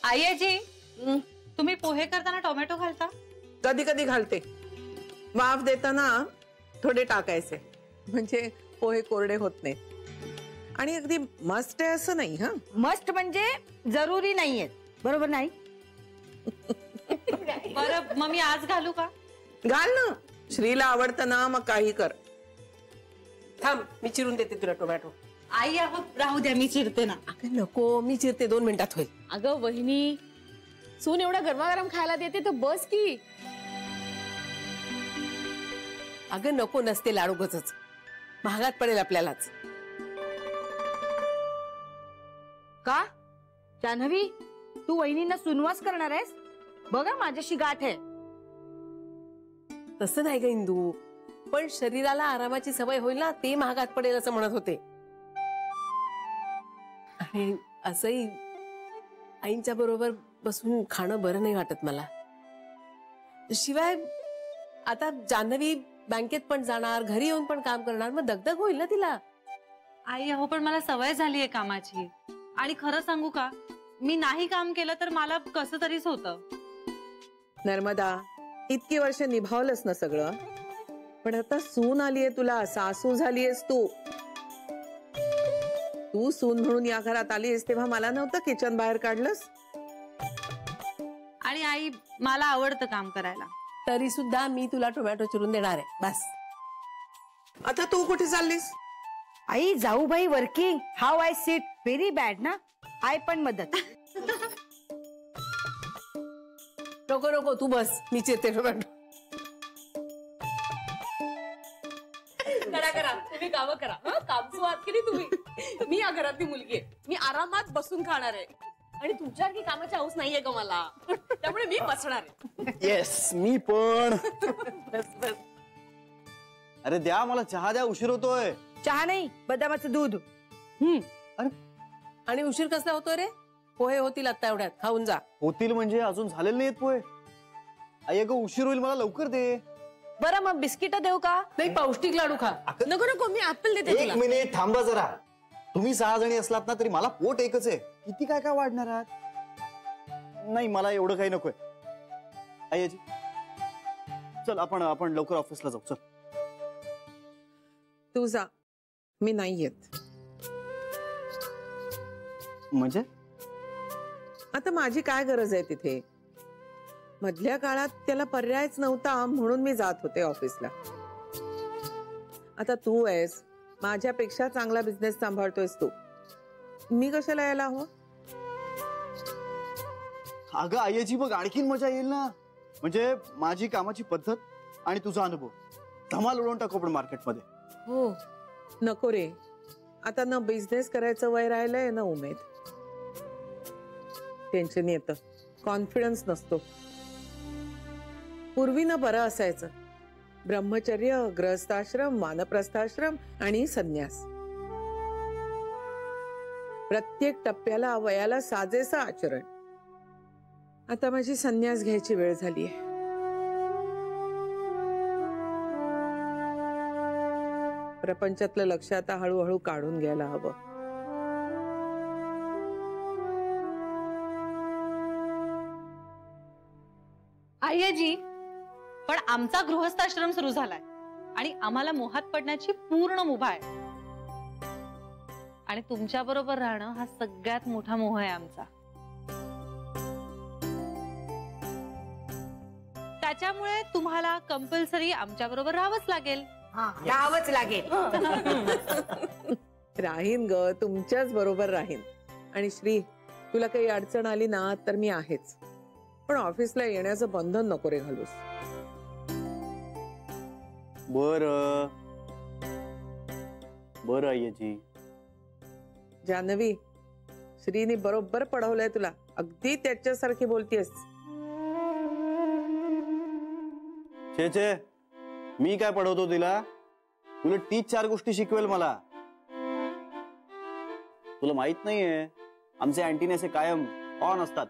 आईजी तुम्ही पोहे करताना टोमॅटो घालता? कधी कधी घालते. वाफ देताना थोडे टाकायचे म्हणजे पोहे कोरडे होत नाहीत. आणि अगदी मस्ट आहे असं नाही. हा मस्ट म्हणजे जरुरी नाहीये, बरोबर नाही? बरं मग मी आज घालू का? घाल ना, श्रीला आवडतं ना, मग काही कर. थांब मी चिरून देते तुला टोमॅटो. आई राहू द्या, मी चिरते ना. अगं नको, मी चिरते, 2 मिनिटात होईल. अगं वहिनी, सून एवढा गरमागरम खायला देते तर बस की. अगं नको, नसते लाडू गचच, महागात पडेल आपल्यालाच. का जान्हवी, तू वहिनींना सुनवास करणार आहेस? बघा माझ्याशी गाठ आहे. तसं नाही ग इंदू, पण शरीराला आरामाची सवय होईल ना, ते महागात पडेल असं म्हणत होते. आणि असंही आईंच्या बरोबर बसून खाणं बरं नाही वाटत मला. शिवाय आता जान्हवी बँकेत पण जाणार, घरी येऊन पण काम करणार, मग दगदग होईल ना तिला. आई पण मला सवय झालीये कामाची. आणि खरं सांगू का, मी नाही काम केलं तर मला कसं तरीच होतं. नर्मदा, इतकी वर्ष निभावलंस ना सगळं, पण आता सून आलीये तुला, सासू झालीयस तू. तू सून म्हणून या घरात आलीस तेव्हा मला नव्हतं किचन बाहेर काढलंस. आणि आई मला आवडतं काम करायला. तरी सुद्धा मी तुला टोमॅटो चिरून देणार आहे, बस. आता तू कुठे चाललीस? आई जाऊबाई working, how I sit very bad ना. आय पण मदत. नको नको, तू बस, मी चिरते टोमॅटो. करा करा, तुम्ही कामं करा. कामसू आहात की नाही तुम्ही? मी या घरातली मुलगी आहे, मी आरामात बसून खाणार आहे. आणि तुमच्यासारखी कामाची हौस नाहीये का मला, त्यामुळे मी बसणार आहे. येस, मी पण. बस बस. अरे द्या मला चहा, द्या, उशीर होतोय. चहा नाही, बदामाचं दूध. आणि उशीर कसा होतो रे? पोहे होतील आता एवढ्यात, खाऊन जा. होतील म्हणजे अजून झालेले नाहीत पोहे. आई अगं उशीर होईल, मला लवकर दे. बरं मग बिस्किट देऊ का? नाही, पौष्टिक लाडू खा. नको नको, मी ऍपल देते तुला. 1 मिनिट थांबा जरा. तुम्ही 6 जणी असलात ना तरी मला पोट एकच आहे. किती काय काय वाढणार आहात? नाही, मला एवढं काही नकोय. आई आजी चल, आपण लवकर ऑफिसला जाऊ. चल. तू जा, मी नाही येत. म्हणजे आता माझी काय गरज आहे तिथे? मधल्या काळात त्याला पर्यायच नव्हता म्हणून मी जात होते ऑफिसला. आता तू आहेस, माझ्यापेक्षा चांगला बिझनेस सांभाळतोयस तू, मी कशाला यायला हवं? अगं आईची बघ, आणखीन मजा येईल ना. म्हणजे माझी कामाची पद्धत आणि तुझा अनुभव धमाल उडवून टाकू आपण मार्केटमध्ये. हो नको रे, आता ना बिझनेस करायचं वय राहिलंय ना उमेद. टेन्शन येतं, कॉन्फिडन्स नसतो. पूर्वी ना बरं असायचं, ब्रह्मचर्य, गृहस्थाश्रम, वानप्रस्थाश्रम आणि संन्यास. प्रत्येक टप्प्याला वयाला साजेसं आचरण. आता माझी संन्यास घ्यायची वेळ झालीय. प्रपंचातलं लक्ष आता हळूहळू काढून घ्यायला हवं. आईजी, पण आमचा गृहस्थाश्रम सुरू झालाय आणि आम्हाला मोहात पडण्याची पूर्ण मुभा आहे. आणि तुमच्या बरोबर राहणं हा सगळ्यात मोठा मोह आहे आमचा. त्याच्यामुळे तुम्हाला कंपल्सरी आमच्या बरोबर राहावंच लागेल. राहावंच लागेल. राहीन ग, तुमच्याच बरोबर राहीन. आणि श्री, तुला काही अडचण आली ना तर मी आहेच, पण ऑफिसला येण्याचं बंधन नको रे घालूस. बरं बरं आईची. जान्हवी, श्रीने बरोबर पढवलंय तुला, अगदी त्याच्यासारखी बोलतीयस. छे, मी काय पढवतो तिला? उलट तीच 4 गोष्टी शिकवेल मला. तुला माहित नाहीये, आमचे अँटीने असे कायम ऑन असतात,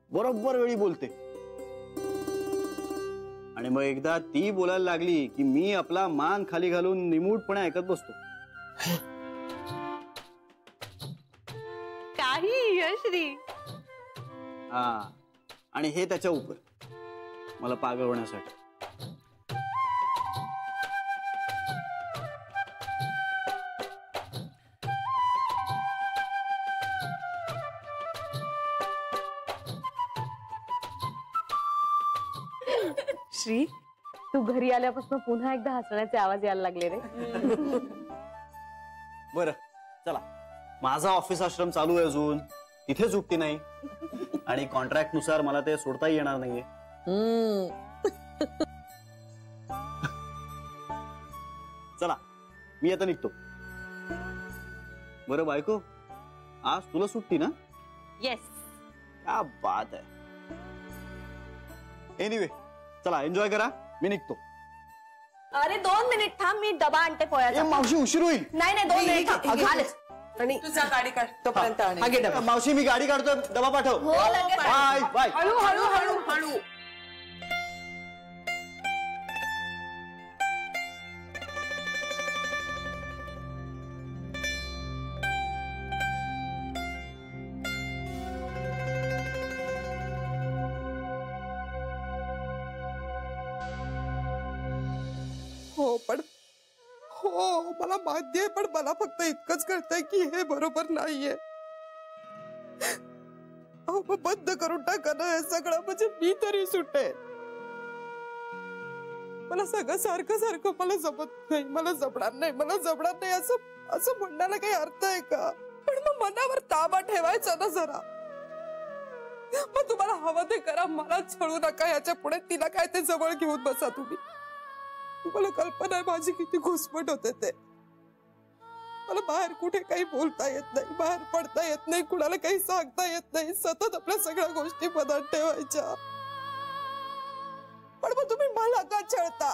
बरोबर वेळी बोलते. आणि मग एकदा ती बोलायला लागली की मी आपला मान खाली घालून निमूटपणे ऐकत बसतो. काही यश्री, हा, आणि हे त्याच्या उपर मला पागल होण्यासाठी. श्री, तू घरी आल्यापासून पुन्हा एकदा हसण्याचे आवाज यायला लागले रे. बरं चला, माझा ऑफिस आश्रम चालू आहे अजून, तिथे सुट्टी नाही आणि कॉन्ट्रॅक्ट नुसार मला ते सोडताही येणार नाहीये. चला मी आता निघतो. बरं बायको, आज तुला सुट्टी ना? येस. क्या बात आहे. एनिवे चला एन्जॉय करा, मी निघतो. अरे 2 मिनिट थांब, मी डबा आणते पोळ्याचा. मावशी उशीर होईल. नाही 2 मिनिट थांब. आलेच. आणि तुझा गाडी काढ तोपर्यंत आणि. हा, घे डबा. मावशी मी गाडी काढतोय, डबा पाठव. हो लगेच. Bye bye. हळू हळू हळू हळू. हो पण हो मला माहिती आहे, पण मला फक्त इतकंच कळतंय की हे बरोबर नाहीये. अहो मग बंद करून टाका ना हे सगळं, म्हणजे मी तरी सुटेन. मला सगळं सारखं सारखं मला जमत नाही, मला जमणार नाही, मला जमणार नाही असं असं म्हणण्याला काही अर्थ आहे का? पण मग मनावर ताबा ठेवायचा ना जरा. मग तुम्हाला हवं ते करा, मला छळू नका. याच्या पुढे तिला काय ते जवळ घेऊन बसा तुम्ही. तुम्हाला कल्पना आहे माझी किती घुसमट होते ते. मला बाहेर कुठे काही बोलता येत नाही, बाहेर पडता येत नाही, कुणाला काही सांगता येत नाही. सतत आपल्या सगळ्या गोष्टी मनात ठेवायच्या. पण मग तुम्ही मला का छळता?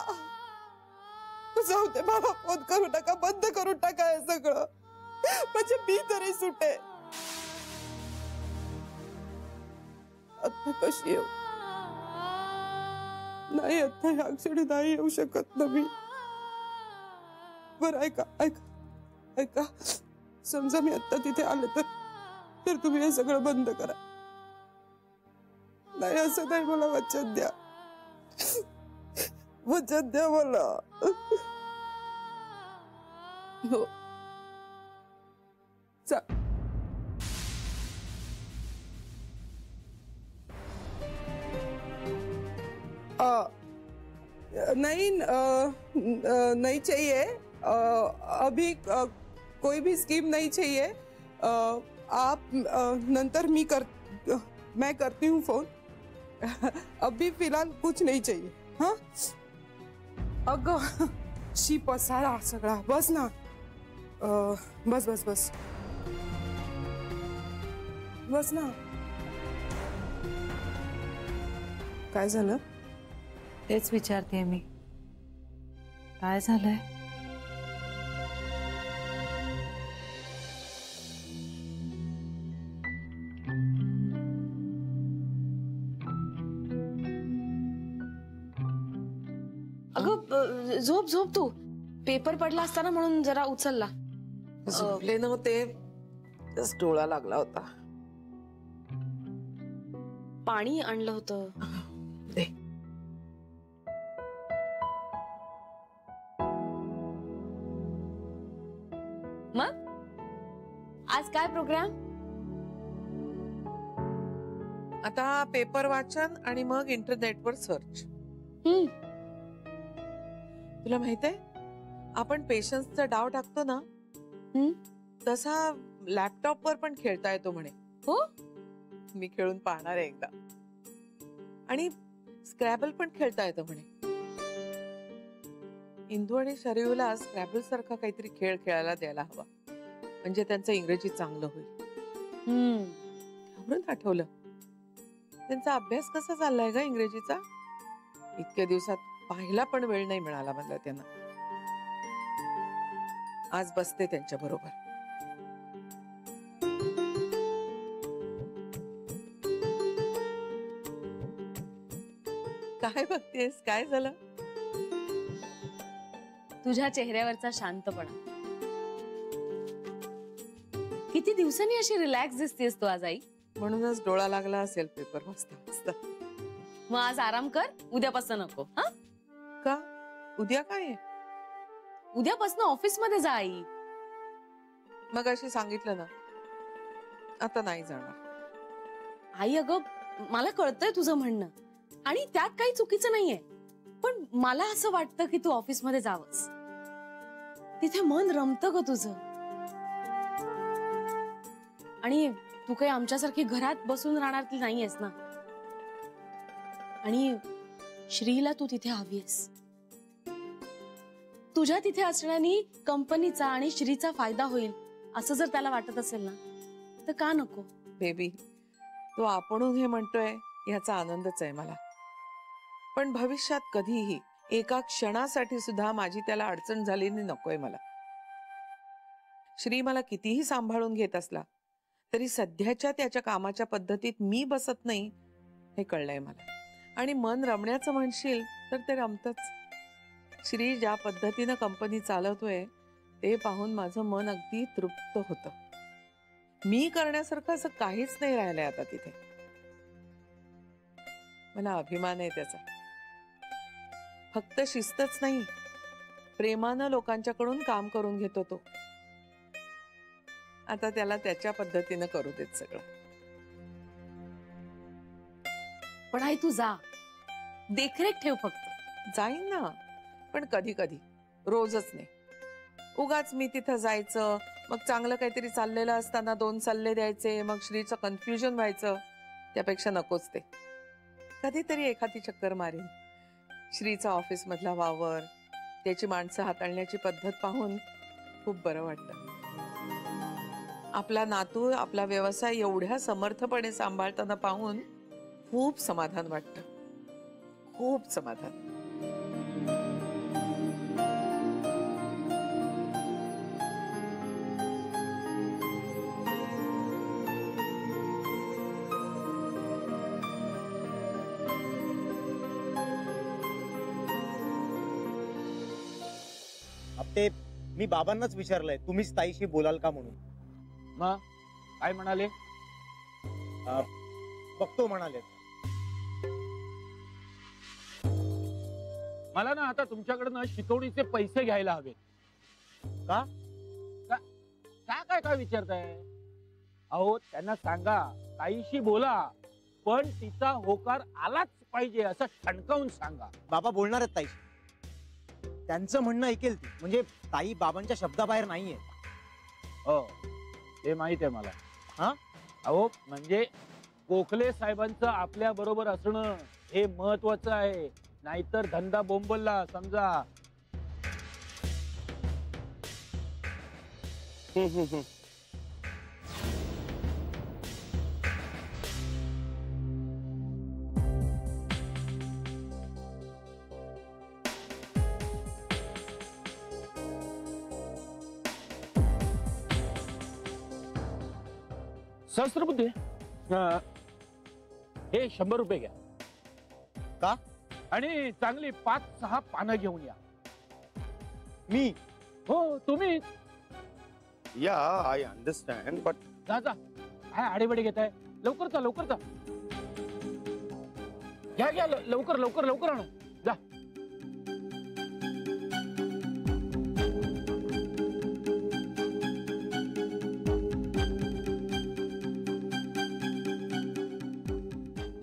जाऊ दे, मला फोन करू नका, बंद करून टाका हे सगळं, म्हणजे मी तरी सुटे. आता कशी येऊ? नाही आता ह्या क्षणी नाही येऊ शकत ना मी. बरं ऐका ऐका ऐका, समजा मी आता तिथे आले तर तुम्ही हे सगळं बंद करा. नाही असं नाही, मला वचन द्या, वचन द्या मला. हो चा नहीं नहीं चाहिए अभी, कोई भी स्कीम नहीं चाहिए. आप नंतर मैं करती हूँ फोन. अभी फिलहाल कुछ नहीं चाहिए. हाँ अगं शी पसारा सगळा, बस ना. बस बस बस बस ना. काय झालं? तेच विचारतेय मी, काय झालंय? अगं झोप झोप तू. पेपर पडला असताना म्हणून जरा उचलला. झोपले नव्हते, डोळा लागला होता. पाणी आणलं होतं. दे. मग आज काय प्रोग्राम? आता पेपर वाचन आणि मग इंटरनेटवर सर्च. तुला माहित आहे, आपण पेशन्सचा डाव टाकतो ना, तसा लॅपटॉप वर पण खेळता येतो म्हणे. हो, मी खेळून पाहणार आहे एकदा. आणि स्क्रॅबल पण खेळता येतं म्हणे. इंदू आणि शरीरला स्क्रॅबल सारखा काहीतरी खेळ खेळायला द्यायला हवा, म्हणजे त्यांचं इंग्रजी चांगलं होईल. म्हणून आठवलं, त्यांचा अभ्यास कसा चाललाय ग इंग्रजीचा? इतक्या दिवसात पाहिला पण वेळ नाही मिळाला मला त्यांना. आज बसते त्यांच्या बरोबर. काय बघतेस? काय झालं? तुझ्या चेहऱ्यावरचा शांतपणा. किती दिवसांनी अशी रिलॅक्स दिसतेस तू आज आई. म्हणूनच डोळा लागला असेल पेपर वाचता वाचता. मग आज आराम कर, उद्यापासून नको. हा, का उद्या काय आहे? उद्यापासून ऑफिस मध्ये जा आई. मग अशी सांगितलं ना, आता नाही जाणार. आई अगं, मला कळतंय तुझं म्हणणं आणि त्यात काही चुकीचं नाहीये, पण मला असं वाटतं की तू ऑफिस मध्ये जावंस. तिथे मन रमतं ग तुझं. आणि तू काही आमच्यासारखी घरात बसून राहणार ती नाहीयेस ना. आणि श्रीला तू तिथे हवीयस. तुझ्या तिथे असण्याने कंपनीचा आणि श्रीचा फायदा होईल असं जर त्याला वाटत असेल ना, तर का नको? बेबी, तो आपणहून हे म्हणतोय याचा आनंदच आहे मला. पण भविष्यात कधीही एका क्षणासाठी सुद्धा माझी त्याला अडचण झालेली नकोय मला. श्री मला कितीही सांभाळून घेत असला तरी सध्याच्या त्याच्या कामाच्या पद्धतीत मी बसत नाही हे कळलंय मला. आणि मन रमण्याचं म्हणशील तर ते रमतच. श्री ज्या पद्धतीनं कंपनी चालवतोय ते पाहून माझं मन अगदी तृप्त होतं. मी करण्यासारखं असं काहीच नाही राहिलंय आता तिथे. मला अभिमान आहे त्याचा. फक्त शिस्तच नाही, प्रेमानं लोकांच्याकडून काम करून घेतो तो. आता त्याला त्याच्या पद्धतीनं करू देत सगळं. पण आई तू जा, देखरेख ठेव फक्त. जाईन ना, पण कधी कधी, रोजच नाही. उगाच मी तिथं जायचं, मग चांगलं काहीतरी चाललेलं असताना 2 सल्ले द्यायचे, मग श्रीचं कन्फ्युजन व्हायचं. त्यापेक्षा नकोच ते. कधीतरी एखादी चक्कर मारीन. श्रीचा ऑफिस मधला वावर, त्याची माणसं हाताळण्याची पद्धत पाहून खूप बरं वाटतं. आपला नातू आपला व्यवसाय एवढ्या समर्थपणे सांभाळताना पाहून खूप समाधान वाटतं. खूप समाधान. ते मी बाबांनाच विचारलंय, तुम्हीच ताईशी बोलाल का म्हणून. मग काय म्हणाले? बघतो म्हणाले. मला ना आता तुमच्याकडनं शिकवणीचे पैसे घ्यायला हवे. का? काय विचारताय? अहो त्यांना सांगा ताईशी बोला, पण तिचा होकार आलाच पाहिजे असं ठणकावून सांगा. बाबा बोलणार आहेत ताईशी. त्यांचं म्हणणं ऐकेल ती. म्हणजे ताई बाबांच्या शब्दाबाहेर नाहीये. हो हे माहित आहे मला. हा, अहो म्हणजे गोखले साहेबांचं आपल्या बरोबर असणं हे महत्वाचं आहे, नाहीतर धंदा बोंबलला समजा. सहस्त्रबुद्धे, हे 100 रुपये घ्या. का? आणि चांगली 5-6 पानं घेऊन या. मी? हो तुम्ही. या आय अंडरस्टँड, बट जा काय आडेबडे घेताय? लवकर जा लवकर जा. घ्या लवकर लवकर लवकर आणा. जा.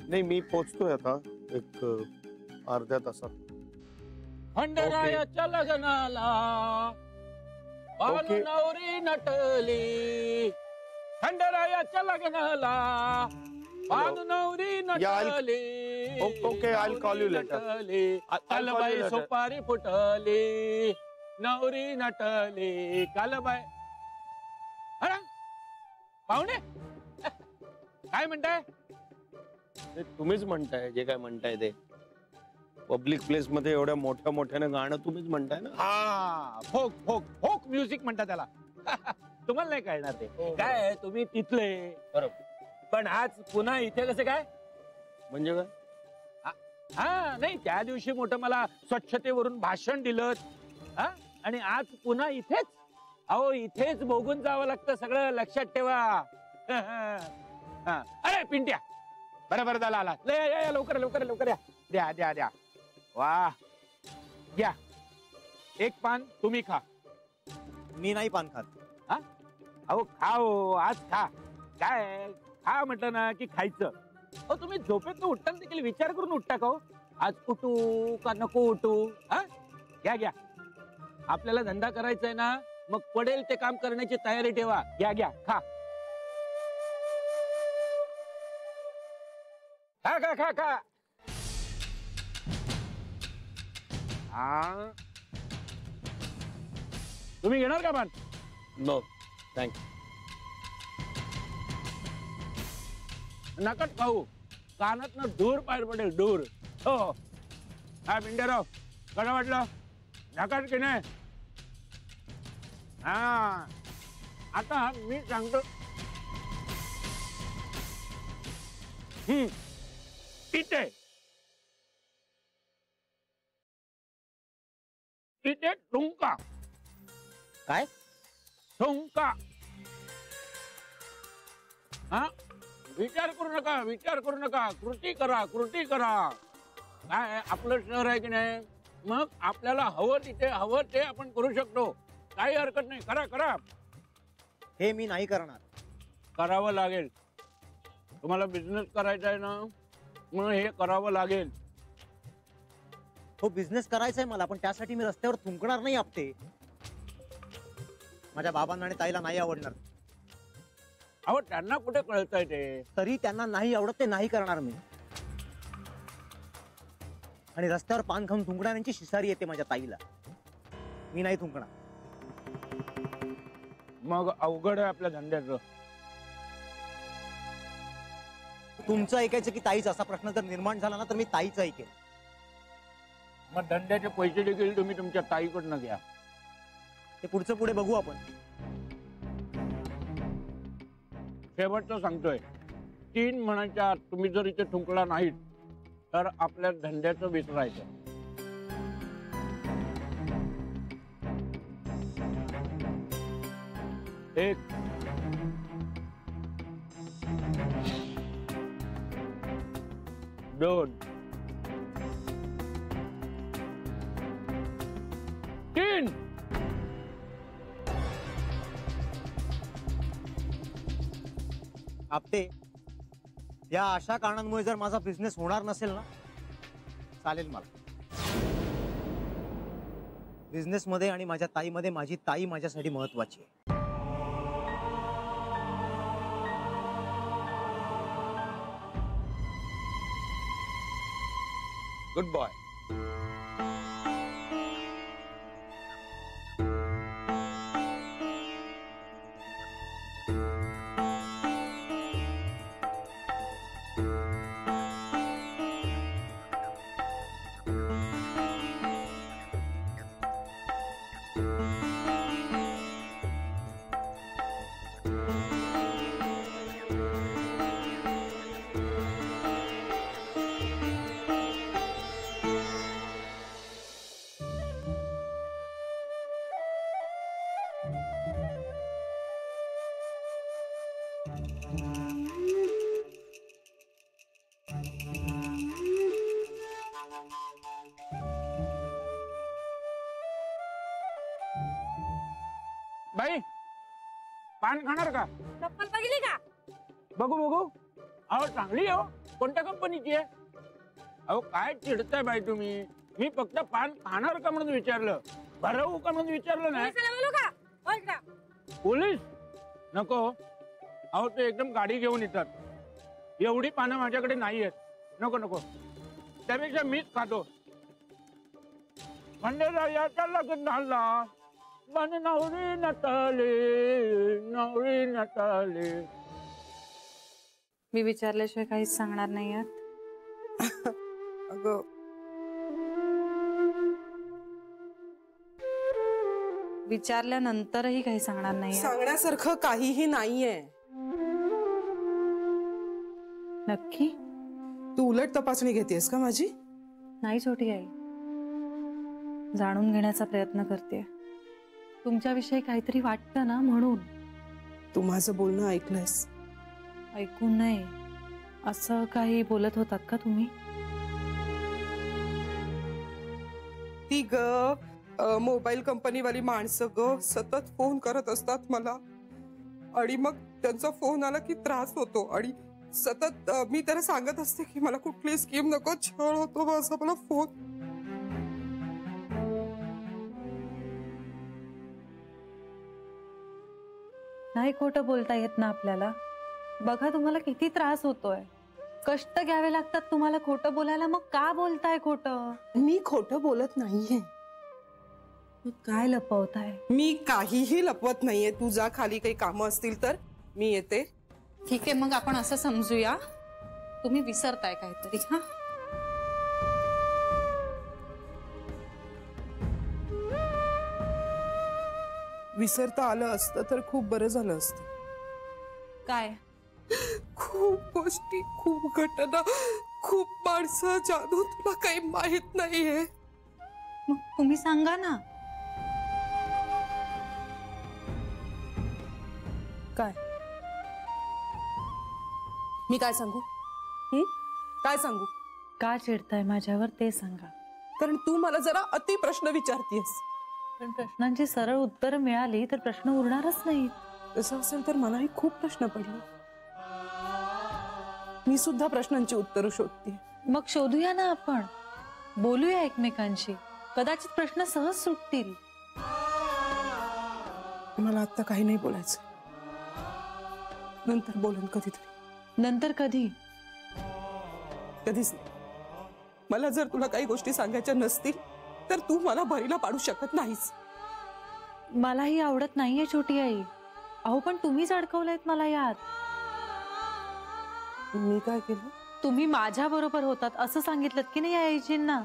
नाही, मी पोचतोय आता एक अर्ध्या तासात. खंडरायाच्या लग्नाला Okay. नवरी नटली. खंडरायाच्या लग्नाला नवरी नटली. Okay, I'll call you later. कालबाई सुपारी फुटली, नवरी नटली. कालबाई पाहुणे काय म्हणताय? तुम्हीच म्हणताय जे काय म्हणताय ते. पब्लिक प्लेस मध्ये एवढ्या मोठ्याने गाणं तुम्हीच म्हणताय ना. हा, फोक फोक फोक म्युझिक म्हणतात त्याला. तुम्हाला नाही कळणार ते. काय तुम्ही तिथले बरोबर, पण आज पुन्हा इथे कसं काय? म्हणजे काय? हा नाही, त्या दिवशी मोठं मला स्वच्छतेवरून भाषण दिलं, आणि आज पुन्हा इथेच. अहो इथेच भोगून जावं लागतं सगळं, लक्षात ठेवा. अरे पिंट्या, बरं झालं आला. या लवकर लवकर लवकर या. द्या द्या द्या. वा, घ्या. एक पान तुम्ही खा. मी नाही पान खात. अहो खाओ, आज खा. काय खा म्हटलं ना की खायचं. अहो तुम्ही झोपेत उठताना देखील विचार करून उठता का हो? आज उठू का नको उठू? घ्या घ्या. आपल्याला धंदा करायचा आहे ना, मग पडेल ते काम करण्याची तयारी ठेवा. घ्या घ्या, खा खा खा खा खा. तुम्ही घेणार का पान? No thanks. नकट खाऊ, कानात ना दूर बाहेर पडेल, दूर. हो हा पिंट्याराव, कसं वाटलं? नकट की नाही? हा, आता मी सांगतो. इथे इथे ठुंका. काय? ठुंका. हा, विचार करू नका, कृती करा, कृती करा. काय आपलं शहर आहे की नाही, मग आपल्याला हवं तिथे हवं ते आपण करू शकतो. काही हरकत नाही, करा करा. हे मी नाही करणार. करावं लागेल. तुम्हाला बिझनेस करायचा आहे ना, मग हे करावं लागेल. हो, बिझनेस करायचा आहे मला, पण त्यासाठी मी रस्त्यावर थुंकणार नाही आपटे. माझ्या बाबांना आणि ताईला नाही आवडणार. अहो त्यांना कुठे कळतंय ते? तरी त्यांना नाही आवडत ते नाही करणार मी. आणि रस्त्यावर पान खाऊन थुंकणाऱ्यांची शिसारी येते माझ्या ताईला. मी नाही थुंकणार. मग अवघड आहे आपल्या धंद्याचं. तुमचं ऐकायचं की ताईचं, असा प्रश्न जर निर्माण झाला ना तर मी ताईचं ऐकेन. मग धंद्याचे पैसे देखील तुम्ही तुमच्या ताईकडनं घ्या. ते पुढचं पुढे बघू आपण. शेवटचं सांगतोय, 3 महिन्याच्या आत तुम्ही जर इथे थुंकला नाहीत तर आपल्या धंद्याचं विसरायचं. एक, 2, 3. आपटे, या अशा कारणांमुळे जर माझा बिझनेस होणार नसेल ना, चालेल मला. बिझनेस मध्ये आणि माझ्या ताईमध्ये माझी ताई माझ्यासाठी महत्वाची आहे. Good boy. बाई, पान खाणार का? चप्पल बघितली का? बघू बघू. अहो चांगली हो. कोणत्या कंपनीची आहे? अहो काय चिडताय बाई तुम्ही? मी फक्त पान खाणार का म्हणून विचारलं, भरवू का म्हणून विचारलं नाही. पोलीस नको. अहो ते एकदम गाडी घेऊन येतात. एवढी पानं माझ्याकडे नाही आहेत. नको नको, त्यापेक्षा मीच खातो. म्हणजे याच्या लग्नाला मन नवरी नटाले. मी विचारल्याशिवाय काहीच सांगणार नाही आहात. अगं विचारल्यानंतरही काही सांगणार नाही आहात. सांगण्यासारखं काहीही नाहीये. नक्की? तू उलट तपासणी घेतेस का माझी? नाही छोटी आई, जाणून घेण्याचा प्रयत्न करते. तुमच्याविषयी काहीतरी वाटतं ना म्हणून. तू माझं बोलणं ऐकलंयस ऐकू नये असं काही बोलत होतात का तुम्ही? ती मोबाईल कंपनीवाली माणसं सतत फोन करत असतात मला, आणि मग त्यांचा फोन आला की त्रास होतो, आणि सतत मी त्यांना सांगत असते की मला कुठली स्कीम नको, छळ होतो माझा मला फोन. नाही खोटं बोलता येत ना आपल्याला. बघा तुम्हाला किती त्रास होतोय, कष्ट घ्यावे लागतात तुम्हाला खोटं बोलायला, मग का बोलताय खोटं? मी खोटं बोलत नाहीये. मग काय लपवताय? मी काहीही लपवत नाहीये. तू जा, खाली काही कामं असतील तर मी येते. ठीक आहे, मग आपण असं समजूया तुम्ही विसरताय काहीतरी. हा, विसरता आलं असतं तर खूप बरं झालं असतं. काय? खूप गोष्टी, खूप घटना, खूप माणसं जानू, तुला काही माहित नाहीये. मग तुम्ही सांगा ना. काय? मी काय सांगू? काय सांगू? का चिडताय माझ्यावर ते सांगा. कारण तू मला जरा अति प्रश्न विचारतीयस. पण प्रश्नांची सरळ उत्तर मिळाली तर प्रश्न उरणारच नाहीत. तसं असेल तर मलाही खूप प्रश्न पडले. मी सुद्धा प्रश्नांची उत्तरं शोधते. मग शोधूया ना आपण, बोलूया एकमेकांशी, कदाचित प्रश्न सहज सुटतील. मला आता काही नाही बोलायचं. नंतर बोलन कधीतरी. नंतर कधी? कधीच नाही. मला जर तुला काही गोष्टी सांगायच्या नसतील तर तू मला भरीला पाडू शकत नाहीस. मलाही आवडत नाहीये छोटी आई. अहो पण तुम्हीच अडकवलंयत मला यात. मी काय केलं? तुम्ही माझ्या बरोबर होतात असं सांगितलं की नाही आईजींना.